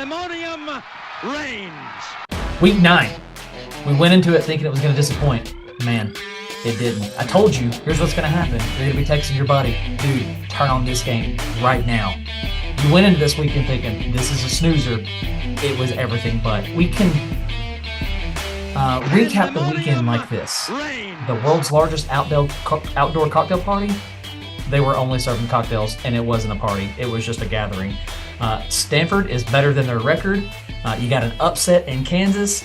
Pandemonium Reigns. Week 9. We went into it thinking it was going to disappoint. Man, it didn't. I told you, here's what's going to happen. You're going to be texting your buddy, dude, turn on this game right now. You went into this weekend thinking, this is a snoozer. It was everything but. We can recap the weekend like this. The world's largest outdoor cocktail party, they were only serving cocktails, and it wasn't a party. It was just a gathering. Stanford is better than their record. You got an upset in Kansas.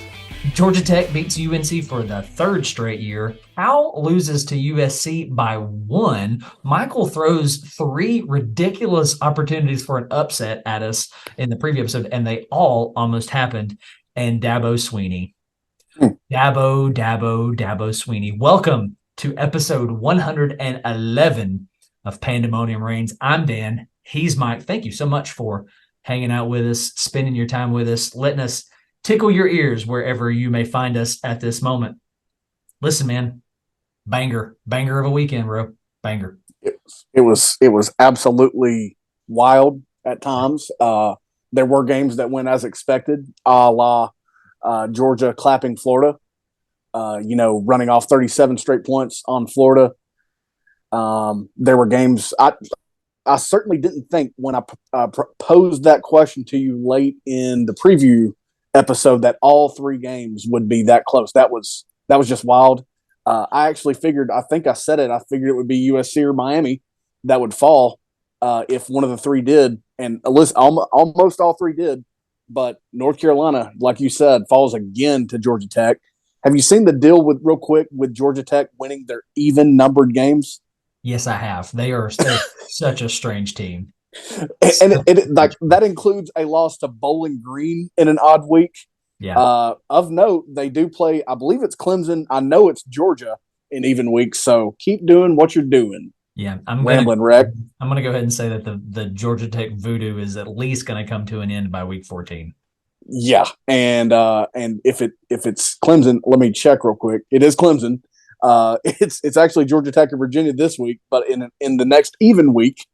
Georgia Tech beats UNC for the third straight year. Cal loses to USC by 1. Michael throws 3 ridiculous opportunities for an upset at us in the preview episode, and they all almost happened. And Dabo Swinney. Dabo Swinney. Welcome to episode 111 of Pandemonium Reigns. I'm Dan. He's Mike. Thank you so much for hanging out with us, spending your time with us, letting us tickle your ears wherever you may find us at this moment. Listen, man, banger of a weekend, bro. Banger. It was absolutely wild at times. There were games that went as expected, a la Georgia clapping Florida, running off 37 straight points on Florida. There were games I certainly didn't think when I posed that question to you late in the preview episode that all 3 games would be that close. That was just wild. I actually figured, I think I said it, I figured it would be USC or Miami that would fall if one of the 3 did. And almost all 3 did. But North Carolina, like you said, falls again to Georgia Tech. Have you seen the deal with Georgia Tech winning their even numbered games? Yes, I have. They're such a strange team. And that includes a loss to Bowling Green in an odd week. Yeah. Of note, they do play, I believe it's Clemson. I know it's Georgia in even weeks. So keep doing what you're doing. Yeah. I'm going to go ahead and say that the Georgia Tech voodoo is at least going to come to an end by week 14. Yeah. And if it's Clemson, let me check real quick. It is Clemson. It's actually Georgia Tech and Virginia this week, but in the next even week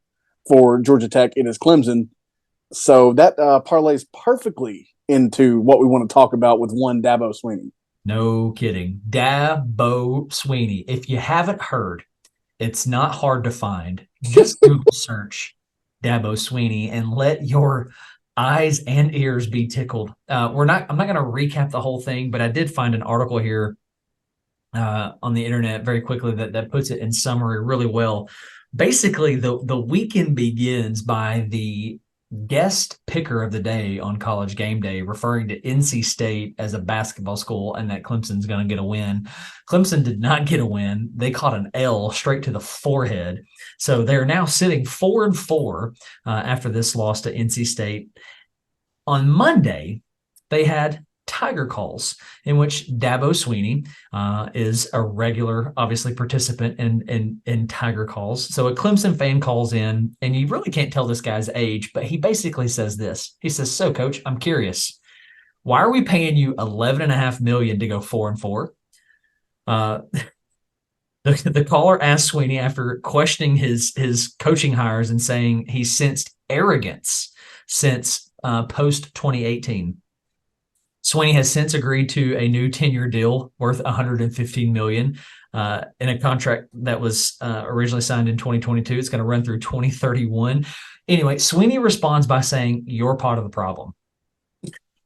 for Georgia Tech, it is Clemson. So that parlays perfectly into what we want to talk about with one Dabo Swinney. No kidding. Dabo Swinney. If you haven't heard, it's not hard to find. Just Google search Dabo Swinney and let your eyes and ears be tickled. I'm not going to recap the whole thing, but I did find an article here on the internet very quickly that puts it in summary really well. Basically, the weekend begins by the guest picker of the day on College Game Day referring to NC State as a basketball school and that Clemson's going to get a win. Clemson did not get a win. They caught an L straight to the forehead. So they're now sitting 4-4 after this loss to NC State. On Monday, they had Tiger Calls, in which Dabo Swinney is a regular, obviously, participant in Tiger Calls. So a Clemson fan calls in, and you really can't tell this guy's age, but he basically says this. He says, "So, Coach, I'm curious. Why are we paying you $11.5 million to go 4-4?" The caller asked Swinney after questioning his coaching hires and saying he sensed arrogance since post 2018. Swinney has since agreed to a new 10-year deal worth $115 million in a contract that was originally signed in 2022. It's going to run through 2031. Anyway, Swinney responds by saying, "You're part of the problem."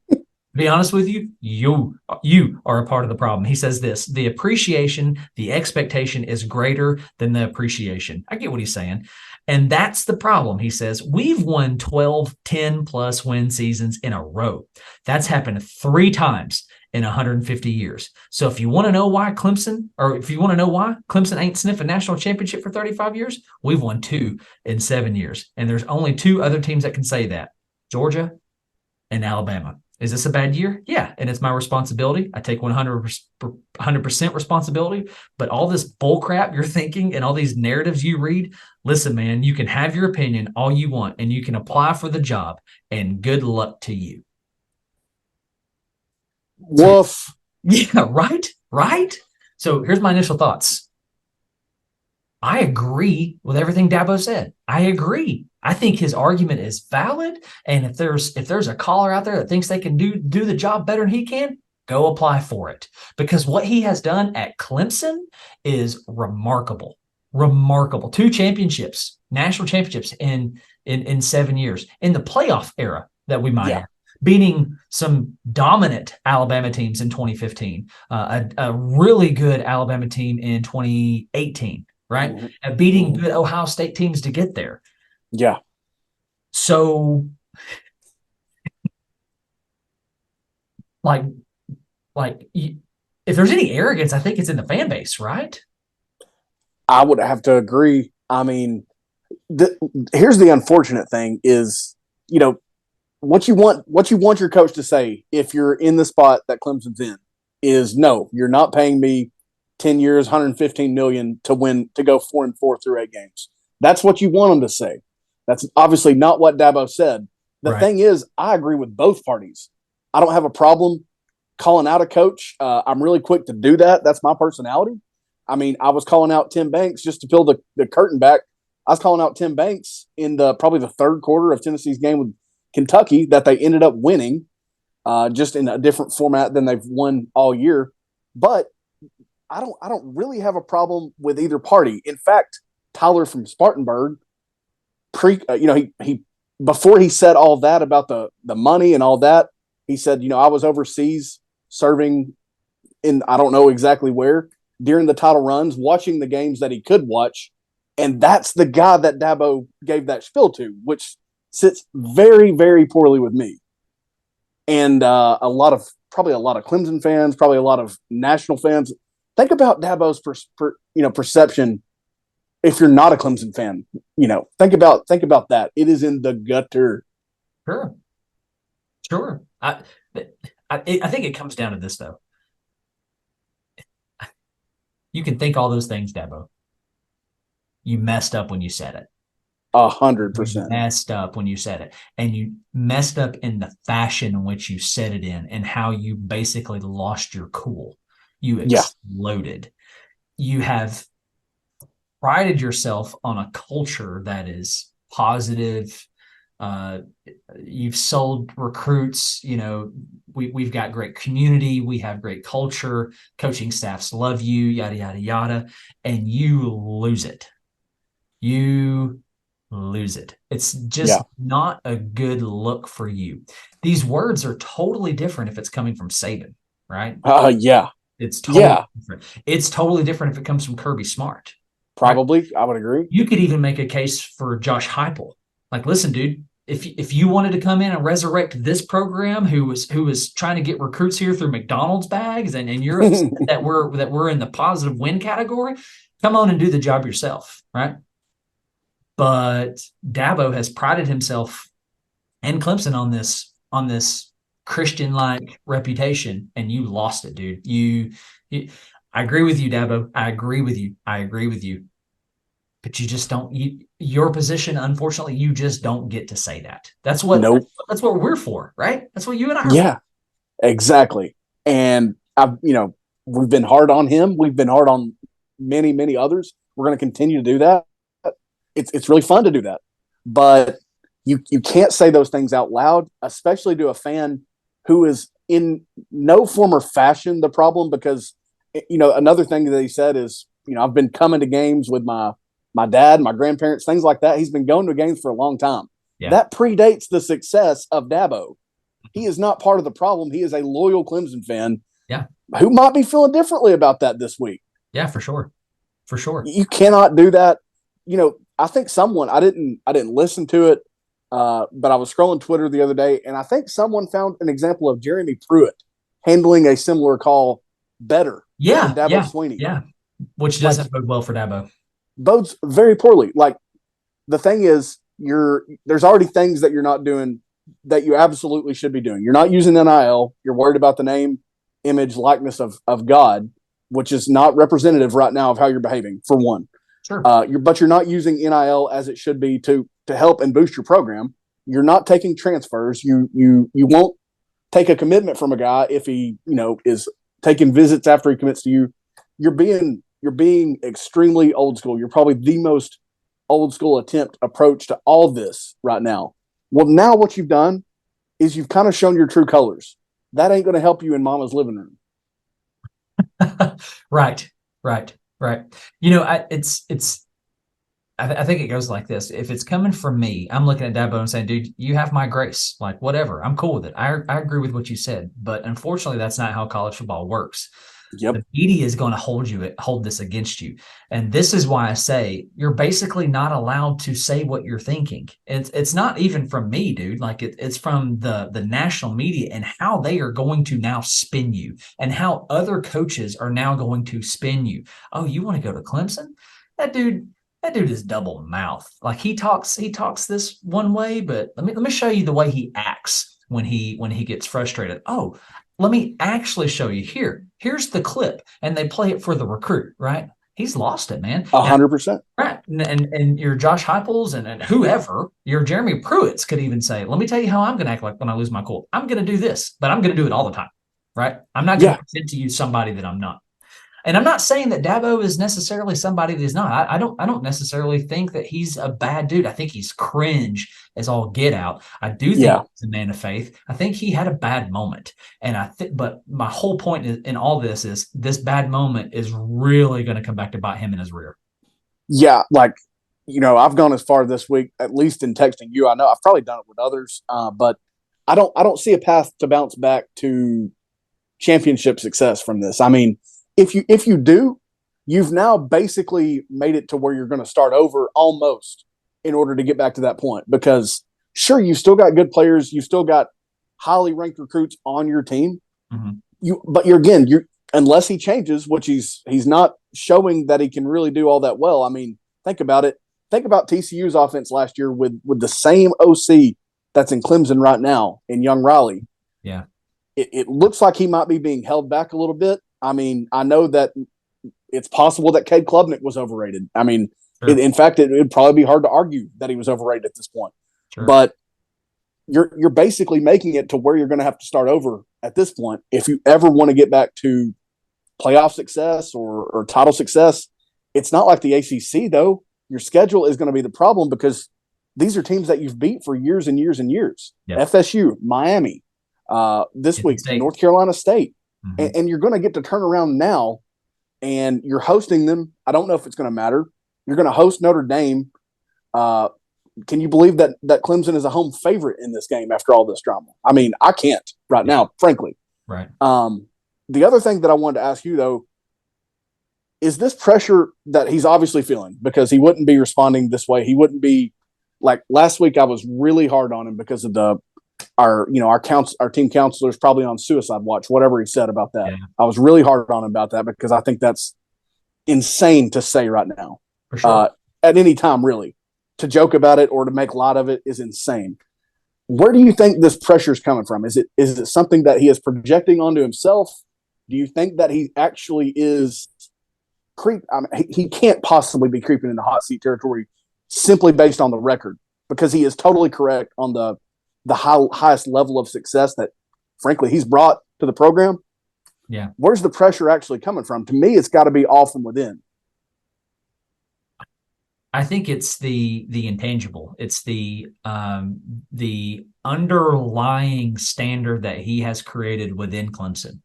To be honest with you, you are a part of the problem. He says this: "The appreciation, the expectation is greater than the appreciation." I get what he's saying. And that's the problem, he says. We've won 12, 10-plus win seasons in a row. That's happened 3 times in 150 years. So if you want to know why Clemson ain't sniffed a national championship for 35 years, we've won 2 in 7 years. And there's only 2 other teams that can say that: Georgia and Alabama. Is this a bad year? Yeah, and it's my responsibility. I take 100% responsibility. But all this bull crap you're thinking and all these narratives you read, listen, man, you can have your opinion all you want, and you can apply for the job, and good luck to you. Woof. Yeah, right? So here's my initial thoughts. I agree with everything Dabo said. I agree. I think his argument is valid. And if there's a caller out there that thinks they can do the job better than he can, go apply for it. Because what he has done at Clemson is remarkable. Remarkable. 2 championships, national championships in 7 years. In the playoff era that we might have. Beating some dominant Alabama teams in 2015, a really good Alabama team in 2018, right? Mm-hmm. And beating good Ohio State teams to get there. Yeah. So, if there's any arrogance, I think it's in the fan base, right? I would have to agree. I mean, here's the unfortunate thing is, what you want your coach to say if you're in the spot that Clemson's in is no, you're not paying me 10 years, $115 million to go 4-4 through 8 games. That's what you want them to say. That's obviously not what Dabo said. The thing is, I agree with both parties. I don't have a problem calling out a coach. I'm really quick to do that. That's my personality. I mean, I was calling out Tim Banks just to peel the curtain back. I was calling out Tim Banks in probably the third quarter of Tennessee's game with Kentucky that they ended up winning, just in a different format than they've won all year. But I don't really have a problem with either party. In fact, Tyler from Spartanburg, he before he said all that about the money and all that, he said, I was overseas serving in I don't know exactly where during the title runs, watching the games that he could watch, and that's the guy that Dabo gave that spiel to, which sits very, very poorly with me. And a lot of Clemson fans, probably a lot of national fans. Think about Dabo's perception if you're not a Clemson fan. Think about that. It is in the gutter. Sure. I think it comes down to this, though. You can think all those things, Dabo. You messed up when you said it. 100%. You messed up when you said it. And you messed up in the fashion in which you said it in and how you basically lost your cool. You exploded. You have prided yourself on a culture that is positive. You've sold recruits. We've got great community. We have great culture. Coaching staffs love you, yada, yada, yada. And you lose it. It's just not a good look for you. These words are totally different if it's coming from Saban, right? It's totally different. It's totally different if it comes from Kirby Smart. Probably, right? I would agree. You could even make a case for Josh Heupel. Like, listen, dude, if you wanted to come in and resurrect this program, who was trying to get recruits here through McDonald's bags, and you're upset that we're in the positive win category, come on and do the job yourself, right? But Dabo has prided himself and Clemson on this Christian-like reputation, and you lost it, dude. I agree with you, Dabo. I agree with you. But you just don't. Your position, unfortunately, you just don't get to say that. That's what we're for, right? That's what you and I are. Yeah, exactly. And we've been hard on him. We've been hard on many, many others. We're going to continue to do that. It's really fun to do that, but you can't say those things out loud, especially to a fan who is in no form or fashion the problem. Because another thing that he said is, I've been coming to games with my dad, my grandparents, things like that. He's been going to games for a long time. Yeah. That predates the success of Dabo. He is not part of the problem. He is a loyal Clemson fan. Yeah, who might be feeling differently about that this week. Yeah, for sure. You cannot do that. I think someone, I didn't listen to it, but I was scrolling Twitter the other day, and I think someone found an example of Jeremy Pruitt handling a similar call better than Dabo Swinney. Yeah, which doesn't bode well for Dabo. Bodes very poorly. Like, the thing is, there's already things that you're not doing that you absolutely should be doing. You're not using NIL. You're worried about the name, image, likeness of God, which is not representative right now of how you're behaving, for one. Sure. But you're not using NIL as it should be to help and boost your program. You're not taking transfers. You won't take a commitment from a guy if he is taking visits after he commits to you. You're being extremely old school. You're probably the most old school approach to all this right now. Well, now what you've done is you've kind of shown your true colors. That ain't going to help you in mama's living room. Right. You know, I think it goes like this. If it's coming from me, I'm looking at Dabo and saying, dude, you have my grace. Like, whatever. I'm cool with it. I agree with what you said. But unfortunately, that's not how college football works. Yep. The media is going to hold this against you. And this is why I say you're basically not allowed to say what you're thinking. It's not even from me, dude. Like it's from the national media and how they are going to now spin you and how other coaches are now going to spin you. Oh, you want to go to Clemson? That dude is double mouth. Like he talks this one way, but let me show you the way he acts when he gets frustrated. Oh, let me actually show you here. Here's the clip, and they play it for the recruit, right? He's lost it, man. 100%. Right. And your Josh Heupels and whoever, your Jeremy Pruitts could even say, let me tell you how I'm going to act like when I lose my cool. I'm going to do this, but I'm going to do it all the time, right? I'm not going to pretend to you somebody that I'm not. And I'm not saying that Dabo is necessarily somebody that is not. I don't necessarily think that he's a bad dude. I think he's cringe as all get out. I do think he's a man of faith. I think he had a bad moment. And but my whole point in all this is this bad moment is really going to come back to bite him in his rear. Yeah. Like, you know, I've gone as far this week, at least in texting you. I know I've probably done it with others, but I don't see a path to bounce back to championship success from this. I mean, if you do, you've now basically made it to where you're going to start over almost in order to get back to that point. Because sure, you've still got good players, you've still got highly ranked recruits on your team. Mm-hmm. But you're unless he changes, which he's not showing that he can really do all that well. I mean, think about it. Think about TCU's offense last year with the same OC that's in Clemson right now in Young Riley. Yeah, it looks like he might be being held back a little bit. I mean, I know that it's possible that Cade Klubnik was overrated. I mean, sure. In fact, it would probably be hard to argue that he was overrated at this point. Sure. But you're basically making it to where you're going to have to start over at this point if you ever want to get back to playoff success or title success. It's not like the ACC, though. Your schedule is going to be the problem because these are teams that you've beat for years and years and years. Yep. FSU, Miami, this week, North Carolina State. Mm-hmm. And you're going to get to turn around now, and you're hosting them. I don't know if it's going to matter. You're going to host Notre Dame. Can you believe that Clemson is a home favorite in this game after all this drama? I mean, I can't right now, frankly. Right. The other thing that I wanted to ask you, though, is this pressure that he's obviously feeling because he wouldn't be responding this way. He wouldn't be like last week. I was really hard on him because of our team counselor's probably on suicide watch, whatever he said about that. Yeah. I was really hard on him about that because I think that's insane to say right now. For sure. At any time, really. To joke about it or to make light of it is insane. Where do you think this pressure is coming from? Is it something that he is projecting onto himself? Do you think that he actually is he can't possibly be creeping into hot seat territory simply based on the record because he is totally correct on the highest level of success that, frankly, he's brought to the program. Yeah. Where's the pressure actually coming from? To me, it's got to be all from within. I think it's the intangible. It's the underlying standard that he has created within Clemson.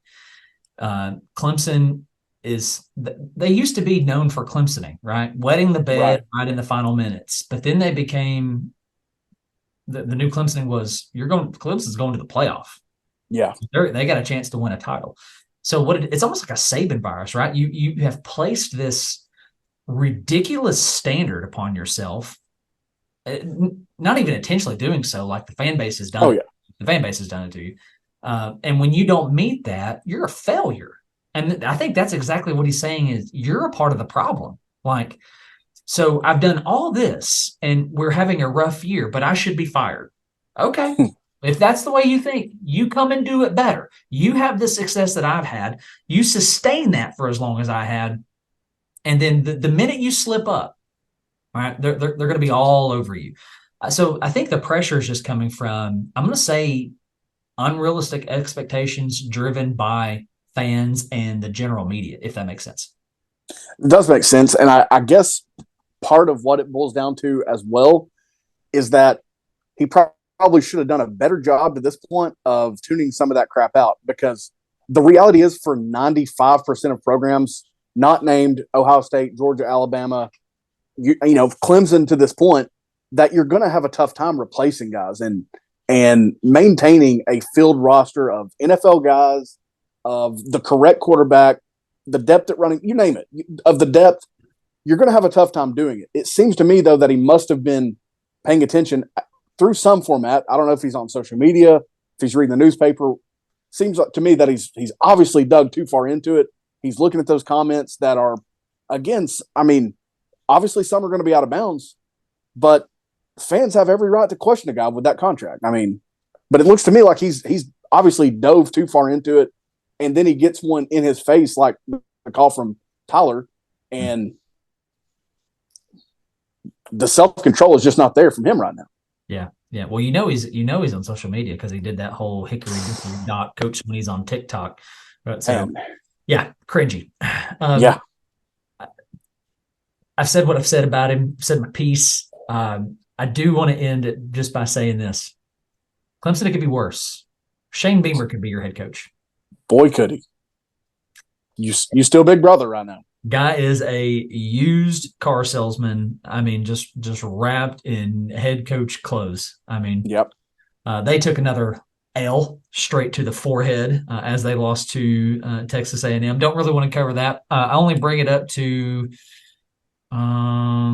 Clemson they used to be known for Clemsoning, right? Wetting the bed right in the final minutes. But then they became the new Clemsoning was Clemson's going to the playoff. Yeah. They got a chance to win a title. So it's almost like a Saban virus, right? You have placed this ridiculous standard upon yourself, not even intentionally doing so, like the fan base has done. Oh, yeah. The fan base has done it to you. And when you don't meet that, you're a failure. And I think that's exactly what he's saying is you're a part of the problem. Like, so I've done all this and we're having a rough year, but I should be fired. Okay. If that's the way you think, you come and do it better. You have the success that I've had. You sustain that for as long as I had. And then the minute you slip up, all right, they're going to be all over you. So I think the pressure is just coming from, I'm going to say, unrealistic expectations driven by fans and the general media, if that makes sense. It does make sense. And I guess part of what it boils down to as well is that he probably should have done a better job to this point of tuning some of that crap out, because the reality is for 95% of programs not named Ohio State, Georgia, Alabama, you know, Clemson to this point, that you're going to have a tough time replacing guys and maintaining a field roster of NFL guys, of the correct quarterback, the depth at running, you name it, of the depth. You're going to have a tough time doing it. It seems to me, though, that he must have been paying attention through some format. I don't know if he's on social media, if he's reading the newspaper. Seems like to me that he's obviously dug too far into it. He's looking at those comments that are, again, I mean, obviously some are going to be out of bounds, but fans have every right to question a guy with that contract. I mean, but it looks to me like he's obviously dove too far into it, and then he gets one in his face, like a call from Tyler, and the self-control is just not there from him right now. Yeah. Yeah. Well, he's on social media because he did that whole hickory dot coach when he's on TikTok. Right? So, yeah, cringy. Yeah. I've said what I've said about him, said my piece. I do want to end it just by saying this. Clemson, it could be worse. Shane Beamer could be your head coach. Boy, could he. You still big brother right now. Guy is a used car salesman. I mean, just wrapped in head coach clothes. I mean, yep. They took another L straight to the forehead as they lost to Texas A&M. Don't really want to cover that. I only bring it up to, how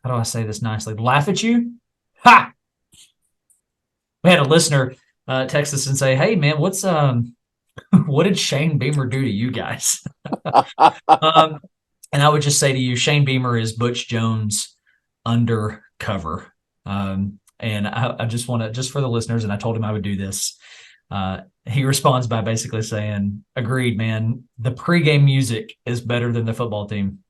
do I say this nicely? Laugh at you? Ha! We had a listener text us and say, "Hey, man, what did Shane Beamer do to you guys?" And I would just say to you, Shane Beamer is Butch Jones undercover. And I just want to, just for the listeners, and I told him I would do this. He responds by basically saying, "Agreed, man. The pregame music is better than the football team."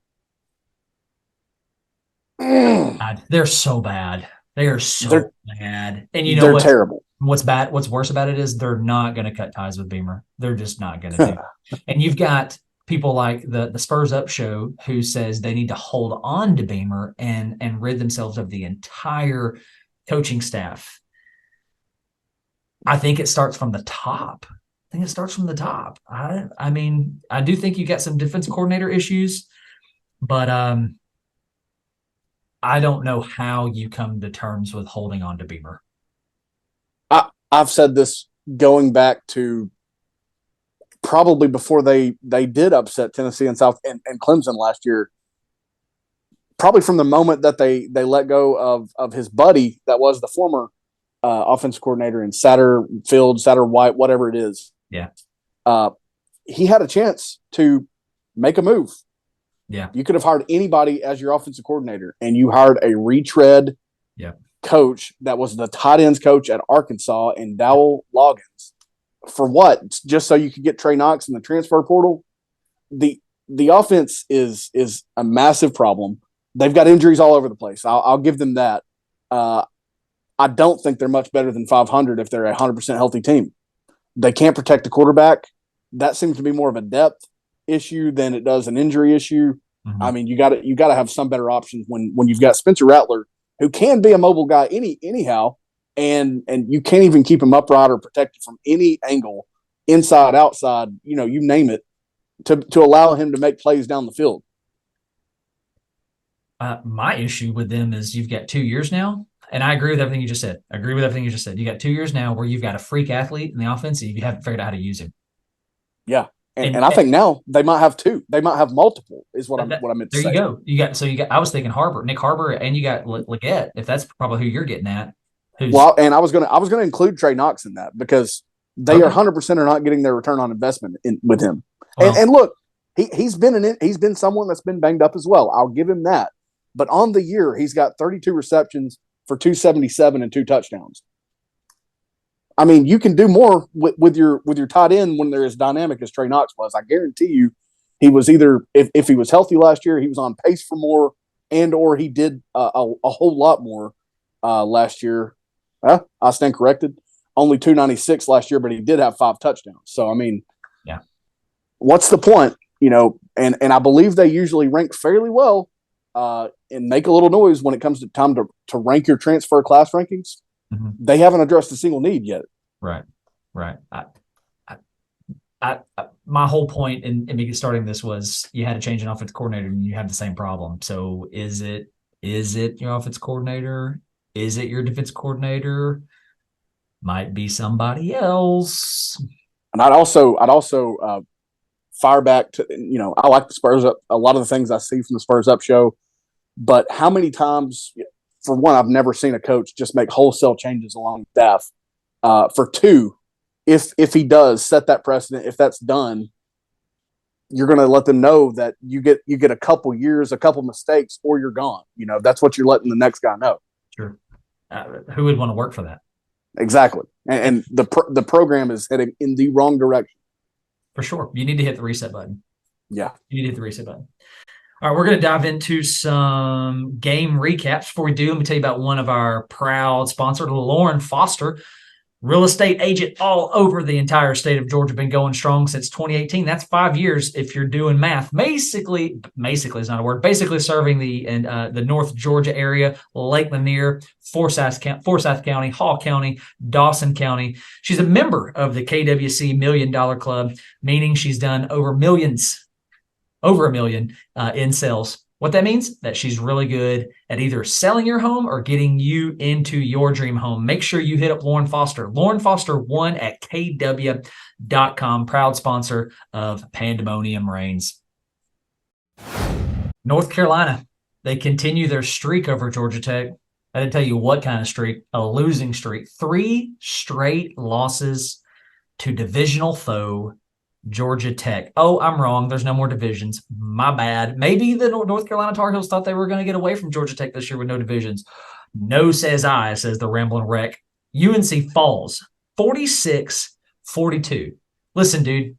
God, they're so bad. They are so bad. And you know they're terrible. What's bad? What's worse about it is they're not going to cut ties with Beamer. They're just not going to do. And you've got people like the Spurs Up show who says they need to hold on to Beamer and rid themselves of the entire coaching staff. I think it starts from the top. I mean, I do think you got some defensive coordinator issues, but I don't know how you come to terms with holding on to Beamer. I've said this going back to probably before they did upset Tennessee and Clemson last year. Probably from the moment that they let go of his buddy that was the former offensive coordinator in Satterfield, White, whatever it is. Yeah. He had a chance to make a move. Yeah. You could have hired anybody as your offensive coordinator, and you hired a retread coach that was the tight ends coach at Arkansas and Dowell Loggins. For what? Just so you could get Trey Knox in the transfer portal? The offense is a massive problem. They've got injuries all over the place. I'll give them that. I don't think they're much better than 500 if they're a 100% healthy team. They can't protect the quarterback. That seems to be more of a depth issue than it does an injury issue. Mm-hmm. I mean, you got to have some better options when you've got Spencer Rattler, who can be a mobile guy anyhow, and you can't even keep him upright or protected from any angle, inside, outside, you name it, to allow him to make plays down the field. My issue with them is you've got 2 years now, and I agree with everything you just said. You got 2 years now where you've got a freak athlete in the offense and you haven't figured out how to use him. Yeah. And I think now they might have two. They might have multiple. Is what I meant to say. There you go. I was thinking Nick Harbor, and you got Leggett. If that's probably who you're getting at. Well, and I was gonna include Trey Knox in that because they are 100% are not getting their return on investment with him. Well, and look, he's been someone that's been banged up as well. I'll give him that. But on the year, he's got 32 receptions for 277 and 2 touchdowns. I mean, you can do more with your tight end when they're as dynamic as Trey Knox was. I guarantee you, he was either if he was healthy last year, he was on pace for more, or he did a whole lot more last year. I stand corrected. Only 296 last year, but he did have 5 touchdowns. So I mean, what's the point? And I believe they usually rank fairly well and make a little noise when it comes to time to rank your transfer class rankings. Mm-hmm. They haven't addressed a single need yet. Right. My whole point in starting this was you had to change an offensive coordinator and you have the same problem. So is it your offensive coordinator? Is it your defense coordinator? Might be somebody else. And I'd also fire back to, I like the Spurs Up. A lot of the things I see from the Spurs Up show, but how many times, for one, I've never seen a coach just make wholesale changes along staff. For two, if he does set that precedent, if that's done, you're going to let them know that you get a couple years, a couple mistakes, or you're gone. That's what you're letting the next guy know. Sure. Who would want to work for that? Exactly. And the program is heading in the wrong direction. For sure. You need to hit the reset button. Yeah. You need to hit the reset button. All right, we're going to dive into some game recaps. Before we do, let me tell you about one of our proud sponsors, Lauren Foster, real estate agent all over the entire state of Georgia, been going strong since 2018. That's 5 years if you're doing math. Basically is not a word. Basically serving the North Georgia area, Lake Lanier, Forsyth County, Hall County, Dawson County. She's a member of the KWC $1 Million Club, meaning she's done over $1 million in sales. What that means, that she's really good at either selling your home or getting you into your dream home. Make sure you hit up Lauren Foster. Lauren Foster 1 at KW.com, proud sponsor of Pandemonium Reigns. North Carolina, they continue their streak over Georgia Tech. I didn't tell you what kind of streak, a losing streak. 3 straight losses to divisional foe Georgia Tech. Oh, I'm wrong. There's no more divisions. My bad. Maybe the North Carolina Tar Heels thought they were going to get away from Georgia Tech this year with no divisions. No, says I, says the Rambling Wreck. UNC falls 46-42. Listen, dude,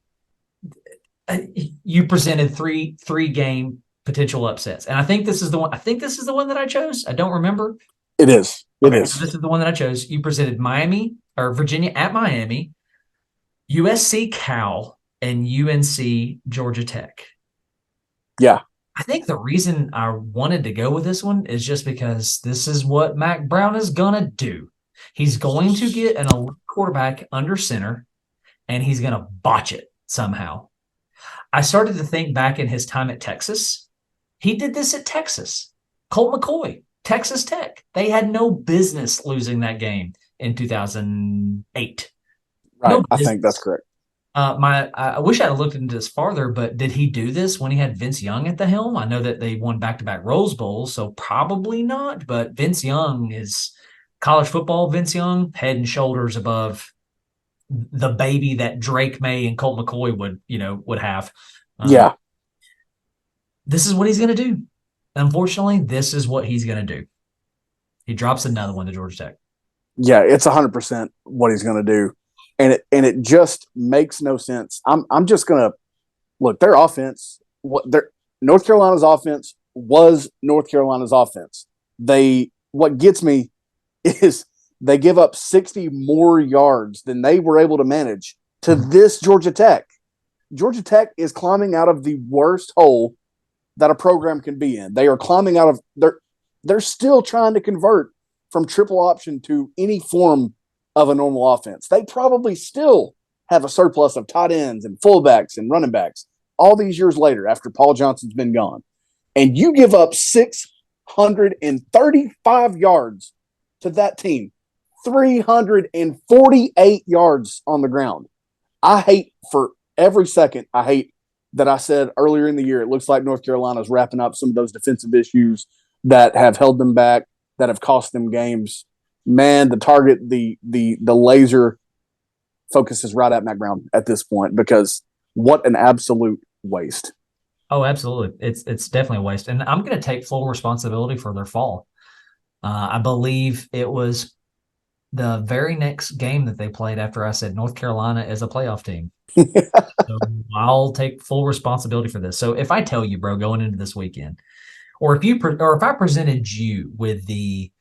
you presented three game potential upsets, and I think this is the one. I think this is the one that I chose. I don't remember. It is. It is. So this is the one that I chose. You presented Virginia at Miami, USC Cal, and UNC Georgia Tech. Yeah. I think the reason I wanted to go with this one is just because this is what Mac Brown is going to do. He's going to get an elite quarterback under center, and he's going to botch it somehow. I started to think back in his time at Texas. He did this at Texas. Colt McCoy, Texas Tech. They had no business losing that game in 2008. Right. No, I think that's correct. I wish I had looked into this farther, but did he do this when he had Vince Young at the helm? I know that they won back-to-back Rose Bowls, so probably not. But Vince Young is college football. Vince Young, head and shoulders above the baby that Drake May and Colt McCoy would have. Yeah. This is what he's going to do. Unfortunately, this is what he's going to do. He drops another one to Georgia Tech. Yeah, it's 100% what he's going to do. And it just makes no sense. I'm just gonna look, their offense. North Carolina's offense was North Carolina's offense. What gets me is they give up 60 more yards than they were able to manage to this Georgia Tech. Georgia Tech is climbing out of the worst hole that a program can be in. They are climbing out of they're still trying to convert from triple option to any form of a normal offense. They probably still have a surplus of tight ends and fullbacks and running backs all these years later after Paul Johnson's been gone. And you give up 635 yards to that team, 348 yards on the ground. I hate that I said earlier in the year, it looks like North Carolina's wrapping up some of those defensive issues that have held them back, that have cost them games. Man, the target, the laser focuses right at Mac Brown at this point, because what an absolute waste. Oh, absolutely. It's definitely a waste. And I'm going to take full responsibility for their fall. I believe it was the very next game that they played after I said North Carolina is a playoff team. So I'll take full responsibility for this. So if I tell you, bro, going into this weekend, or if I presented you with the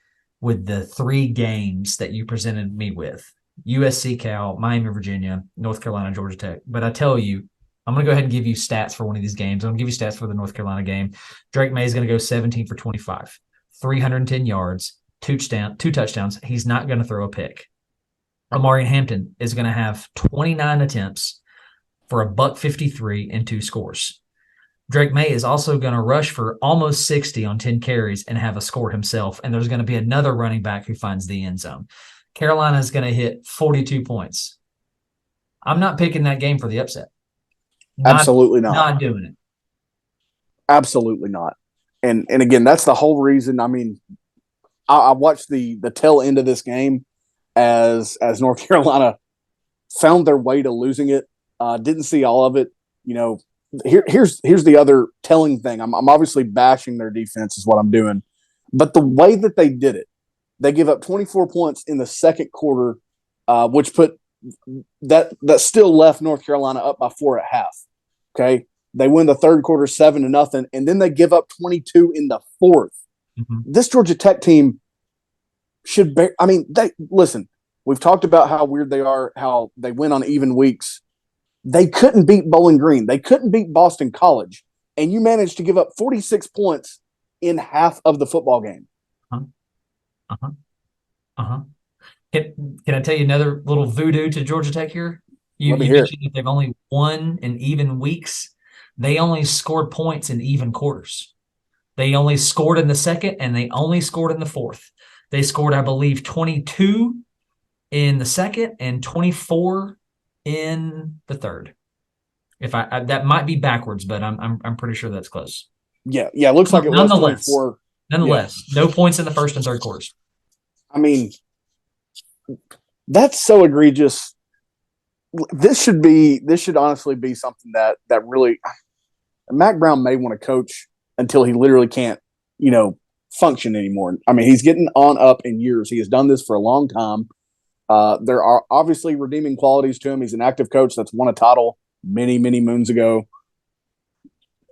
3 games that you presented me with, USC, Cal, Miami, Virginia, North Carolina, Georgia Tech, but I tell you I'm going to go ahead and give you stats for one of these games. I'm going to give you stats for the North Carolina game. Drake May is going to go 17 for 25, 310 yards, two touchdowns. He's not going to throw a pick. Omarion Hampton is going to have 29 attempts for $153 and 2 scores. Drake May is also going to rush for almost 60 on 10 carries and have a score himself. And there's going to be another running back who finds the end zone. Carolina is going to hit 42 points. I'm not picking that game for the upset. Absolutely not. Not doing it. Absolutely not. And again, that's the whole reason. I mean, I watched the tail end of this game as North Carolina found their way to losing it. Didn't see all of it. You know, here's the other telling thing. I'm obviously bashing their defense is what I'm doing, but the way that they did it, they give up 24 points in the second quarter, which put that still left North Carolina up by 4 at half. Okay, they win the third quarter 7-0, and then they give up 22 in the fourth. Mm-hmm. This Georgia Tech team should bear. I mean, listen. We've talked about how weird they are, how they win on even weeks. They couldn't beat Bowling Green. They couldn't beat Boston College, and you managed to give up 46 points in half of the football game. Can I tell you another little voodoo to Georgia Tech here? You mentioned that they've only won in even weeks. They only scored points in even quarters. They only scored in the second, and they only scored in the fourth. They scored, I believe, 22 in the second and 24 in the third. If I that might be backwards, but I'm pretty sure that's close. Yeah, it looks like it was 24. Nonetheless, no points in the first and third quarters. I mean, that's so egregious. This should honestly be something that really Mac Brown may want to coach until he literally can't, function anymore. I mean, he's getting on up in years. He has done this for a long time. There are obviously redeeming qualities to him. He's an active coach that's won a title many, many moons ago.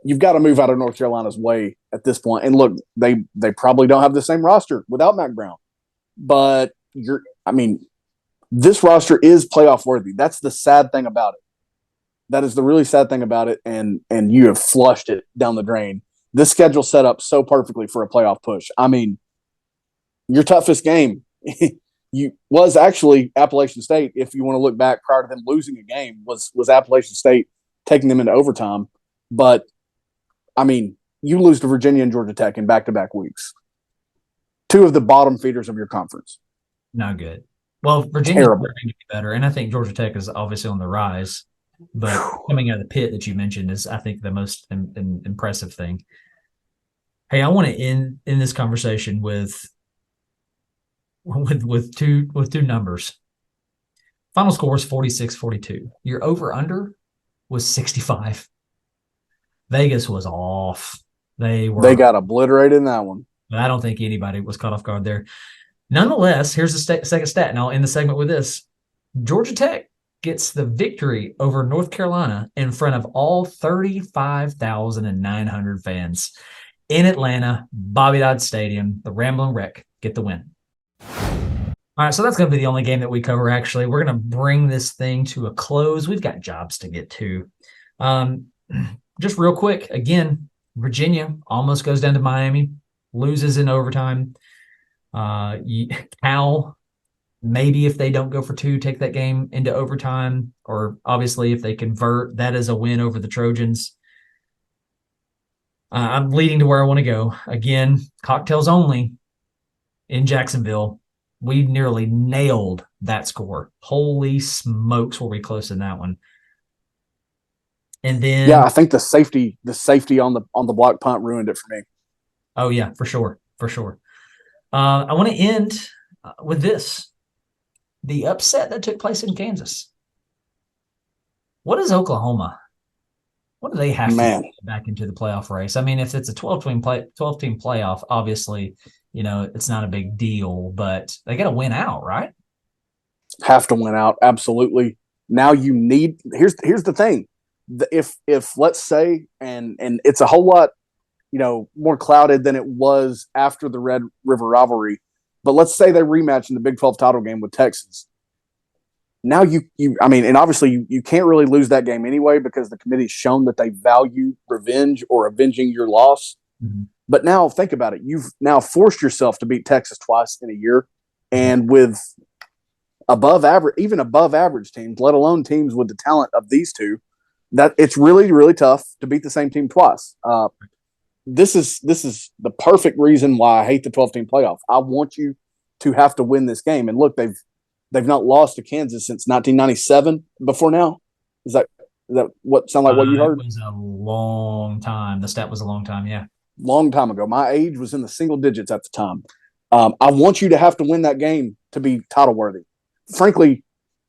You've got to move out of North Carolina's way at this point. And look, they probably don't have the same roster without Mac Brown. But this roster is playoff worthy. That's the sad thing about it. That is the really sad thing about it. And you have flushed it down the drain. This schedule set up so perfectly for a playoff push. I mean, your toughest game was actually Appalachian State. If you want to look back prior to them losing a game, was Appalachian State taking them into overtime. But I mean, you lose to Virginia and Georgia Tech in back-to-back weeks. 2 of the bottom feeders of your conference. Not good. Well, Virginia's going to be better, and I think Georgia Tech is obviously on the rise. But coming out of the pit that you mentioned is, I think, the most impressive thing. Hey, I want to end this conversation with two numbers. Final score is 46-42. Your over-under was 65. Vegas was off. They got obliterated in that one. I don't think anybody was caught off guard there. Nonetheless, here's the second stat, and I'll end the segment with this. Georgia Tech gets the victory over North Carolina in front of all 35,900 fans in Atlanta, Bobby Dodd Stadium. The Ramblin' Wreck get the win. All right, so that's going to be the only game that we cover, actually. We're going to bring this thing to a close. We've got jobs to get to. Just real quick, again, Virginia almost goes down to Miami, loses in overtime. Cal, maybe if they don't go for 2, take that game into overtime, or obviously if they convert, that is a win over the Trojans. I'm leading to where I want to go. Again, cocktails only in Jacksonville. We nearly nailed that score. Holy smokes, were we close in that one. And then I think the safety on the block punt ruined it for me. Oh yeah, for sure. I want to end with this. The upset that took place in Kansas. What is Oklahoma? What do they have to get back into the playoff race? I mean, if it's a 12-team playoff, obviously, it's not a big deal, but they got to win out, right? Have to win out, absolutely. Now you need – here's the thing. If let's say, and it's a whole lot, more clouded than it was after the Red River rivalry, but let's say they rematch in the Big 12 title game with Texas. now I mean, and obviously you can't really lose that game anyway because the committee's shown that they value revenge or avenging your loss. Mm-hmm. But now think about it. You've now forced yourself to beat Texas twice in a year, and with above average teams, let alone teams with the talent of these two, that it's really, really tough to beat the same team twice. This is the perfect reason why I hate the 12-team playoff. I want you to have to win this game. And look, they've not lost to Kansas since 1997 before now. Is that what sound like what you heard? It was a long time. The stat was a long time, yeah. Long time ago. My age was in the single digits at the time. I want you to have to win that game to be title worthy. Frankly,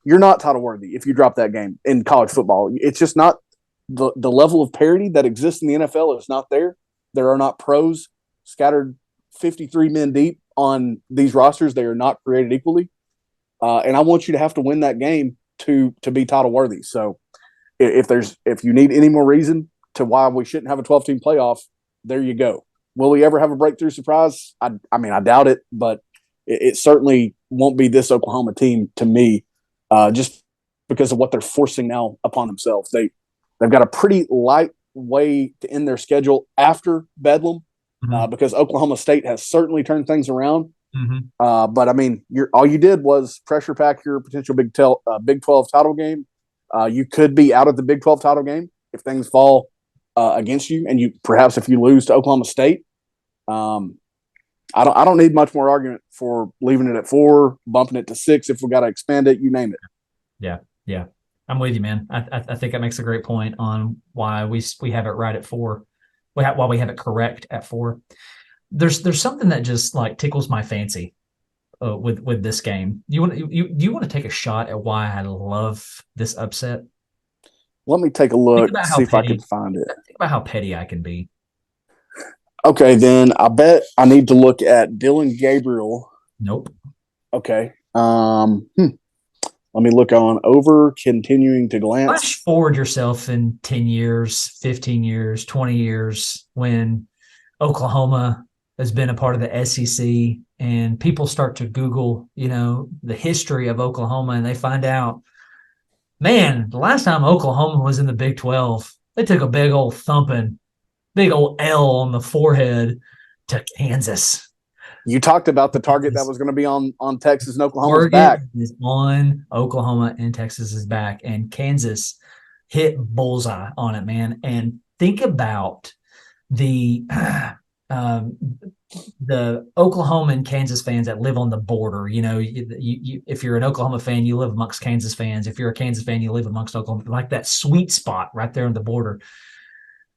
you're not title worthy if you drop that game in college football. It's just not the level of parity that exists in the NFL is not there. There are not pros scattered 53 men deep on these rosters. They are not created equally. And I want you to have to win that game to be title worthy. So if you need any more reason to why we shouldn't have a 12-team playoff, there you go. Will we ever have a breakthrough surprise? I mean, I doubt it, but it certainly won't be this Oklahoma team to me, just because of what they're forcing now upon themselves. They've got a pretty light way to end their schedule after Bedlam, because Oklahoma State has certainly turned things around. Mm-hmm. But I mean, all you did was pressure pack your potential Big 12 title game. You could be out of the Big 12 title game if things fall against you, and perhaps if you lose to Oklahoma State. I don't need much more argument for leaving it at 4, bumping it to 6 if we got to expand it. You name it. Yeah, I'm with you, man. I think that makes a great point on why we have it right at 4. Why we have it correct at 4. There's something that just like tickles my fancy with this game. You want to take a shot at why I love this upset? Let me take a look, see if I can find it. Think about how petty I can be. Okay, then I bet I need to look at Dillon Gabriel. Nope. Okay. Let me look on over, continuing to glance. Flash forward yourself in 10 years, 15 years, 20 years when Oklahoma has been a part of the SEC and people start to Google, the history of Oklahoma, and they find out, man, the last time Oklahoma was in the Big 12, they took a big old thumping, big old L on the forehead to Kansas. You talked about the target that was going to be on Texas and Oklahoma's back. Is on Oklahoma and Texas's back, and Kansas hit bullseye on it, man. And think about the Oklahoma and Kansas fans that live on the border. If you're an Oklahoma fan, you live amongst Kansas fans. If you're a Kansas fan, you live amongst Oklahoma. Like that sweet spot right there on the border.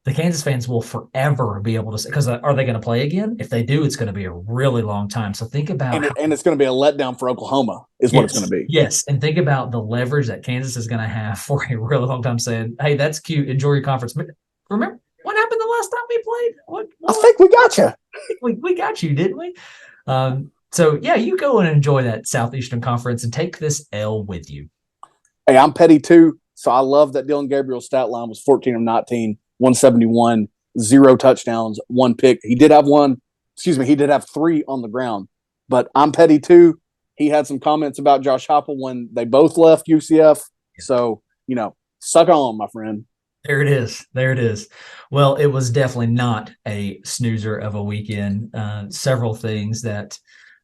The Kansas fans will forever be able to say, because are they going to play again? If they do, it's going to be a really long time. So think about and it's going to be a letdown for Oklahoma is what it's going to be. Yes, and think about the leverage that Kansas is going to have for a really long time saying, hey, that's cute, enjoy your conference. But remember what happened the last time we played? I think we got you. We got you, didn't we? So, yeah, you go and enjoy that Southeastern Conference and take this L with you. Hey, I'm petty too, so I love that Dillon Gabriel's stat line was 14 of 19. 171, 0 touchdowns, 1 pick. He did have 3 on the ground. But I'm petty too. He had some comments about Josh Heupel when they both left UCF. So, suck on, my friend. There it is. Well, it was definitely not a snoozer of a weekend. Several things that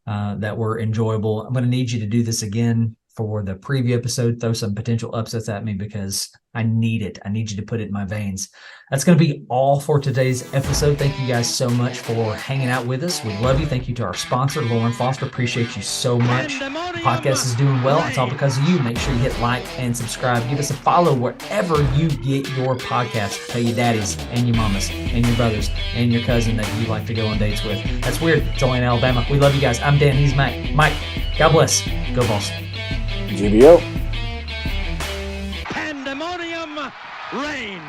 were enjoyable. I'm going to need you to do this again for the preview episode. Throw some potential upsets at me because I need it. I need you to put it in my veins. That's going to be all for today's episode. Thank you guys so much for hanging out with us. We love you. Thank you to our sponsor, Lauren Foster. Appreciate you so much. The podcast is doing well. It's all because of you. Make sure you hit like and subscribe. Give us a follow wherever you get your podcast. Tell your daddies and your mamas and your brothers and your cousin that you like to go on dates with. That's weird. It's only in Alabama. We love you guys. I'm Dan. He's Mike. Mike, God bless. Go Vols. GBO. Pandemonium Reigns.